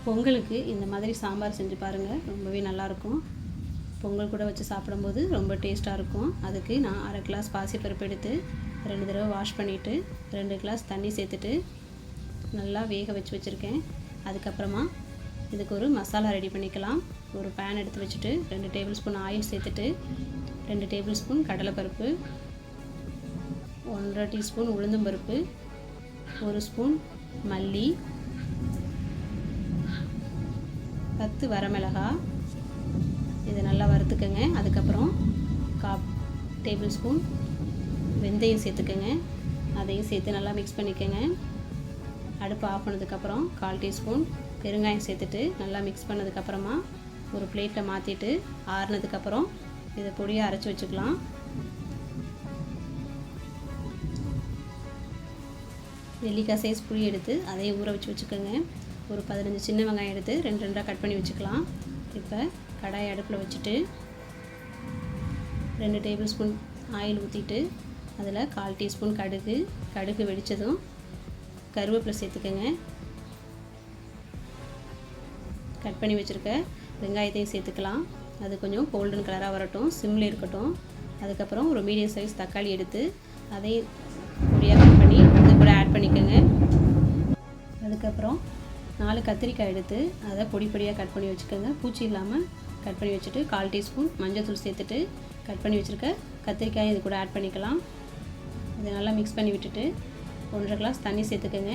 பொங்கலுக்கு இந்த மாதிரி சாம்பார் செஞ்சு பாருங்கள், ரொம்பவே நல்லாயிருக்கும். பொங்கல் கூட வச்சு சாப்பிடும்போது ரொம்ப டேஸ்ட்டாக இருக்கும். அதுக்கு நான் 1/2 கிளாஸ் பாசிப்பருப்பு எடுத்து 2 தடவை வாஷ் பண்ணிவிட்டு 2 கிளாஸ் தண்ணி சேர்த்துட்டு நல்லா வேக வச்சுருக்கேன். அதுக்கப்புறமா இதுக்கு ஒரு மசாலா ரெடி பண்ணிக்கலாம். ஒரு பேன் எடுத்து வச்சுட்டு 2 டேபிள் ஸ்பூன் ஆயில் சேர்த்துட்டு 2 டேபிள் ஸ்பூன் கடலைப்பருப்பு, 1/2 டீஸ்பூன் உளுந்தம்பருப்பு, 1 ஸ்பூன் மல்லி, 10 வரமிளகாய், இதை நல்லா வறுத்துக்கங்க. அதுக்கப்புறம் 1/4 டேபிள் ஸ்பூன் வெந்தயம் சேர்த்துக்கங்க. அதையும் சேர்த்து நல்லா மிக்ஸ் பண்ணிக்கோங்க. அடுப்பு ஆஃப் பண்ணதுக்கப்புறம் 1/4 டீஸ்பூன் பெருங்காயம் சேர்த்துட்டு நல்லா மிக்ஸ் பண்ணதுக்கப்புறமா ஒரு பிளேட்டில் மாற்றிட்டு ஆறுனதுக்கப்புறம் இதை பொடியை அரைச்சி வச்சுக்கலாம். நெல்லிக்காய் சைஸ் புளி எடுத்து அதை ஊற வச்சுக்கோங்க. ஒரு 15 சின்ன வெங்காயம் எடுத்து 2 கட் பண்ணி வச்சுக்கலாம். இப்போ கடாயை அடுப்பில் வச்சுட்டு 2 டேபிள் ஸ்பூன் ஆயில் ஊற்றிட்டு அதில் 1/4 டீஸ்பூன் கடுகு வெடித்ததும் கருவேப்பிலை சேர்த்துக்கோங்க. கட் பண்ணி வச்சுருக்க வெங்காயத்தையும் சேர்த்துக்கலாம். அது கொஞ்சம் கோல்டன் கலராக வரட்டும், சிம்மில் இருக்கட்டும். அதுக்கப்புறம் ஒரு மீடியம் சைஸ் தக்காளி எடுத்து அதையும் பொடியாக கட் பண்ணி அது கூட ஆட் பண்ணிக்கோங்க. அதுக்கப்புறம் 4 கத்திரிக்காய் எடுத்து அதை பொடியாக கட் பண்ணி வச்சுக்கோங்க. பூச்சி இல்லாமல் கட் பண்ணி வச்சுட்டு 1/4 டீஸ்பூன் மஞ்சள்தூள் சேர்த்துட்டு கட் பண்ணி வச்சுருக்க கத்திரிக்காயை இது கூட ஆட் பண்ணிக்கலாம். இதை நல்லா மிக்ஸ் பண்ணி விட்டுட்டு 1/2 கிளாஸ் தண்ணி சேர்த்துக்கோங்க.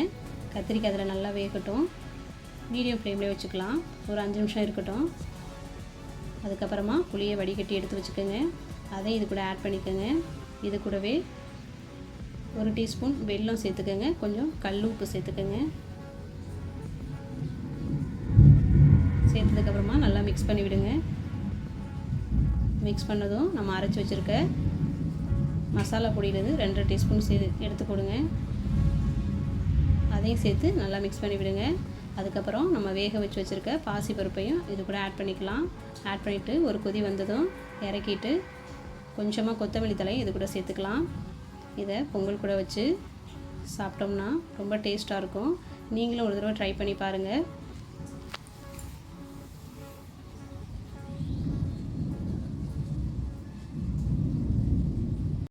கத்திரிக்காய் அதில் நல்லா வேகட்டும். மீடியம் ஃப்ளேம்லேயே வச்சுக்கலாம். ஒரு 5 நிமிஷம் இருக்கட்டும். அதுக்கப்புறமா புளியை வடிகட்டி எடுத்து வச்சுக்கோங்க. அதை இது கூட ஆட் பண்ணிக்கோங்க. இது கூடவே 1 டீஸ்பூன் வெல்லம் சேர்த்துக்கோங்க. கொஞ்சம் கல் உப்பு சேர்த்துக்கோங்க. சேர்த்ததுக்கப்புறமா நல்லா மிக்ஸ் பண்ணி விடுங்க. மிக்ஸ் பண்ணதும் நம்ம அரைச்சி வச்சுருக்க மசாலா பொடியிலேருந்து 2 டீஸ்பூன் எடுத்து கொடுங்க. அதையும் சேர்த்து நல்லா மிக்ஸ் பண்ணி விடுங்க. அதுக்கப்புறம் நம்ம வேக வச்சுருக்க பாசி பருப்பையும் இது கூட ஆட் பண்ணிக்கலாம். ஆட் பண்ணிவிட்டு ஒரு கொதி வந்ததும் இறக்கிட்டு கொஞ்சமாக கொத்தமல்லி தலையும் இது கூட சேர்த்துக்கலாம். இதை பொங்கல் கூட வச்சு சாப்பிட்டோம்னா ரொம்ப டேஸ்ட்டாக இருக்கும். நீங்களும் ஒரு தடவை ட்ரை பண்ணி பாருங்கள்.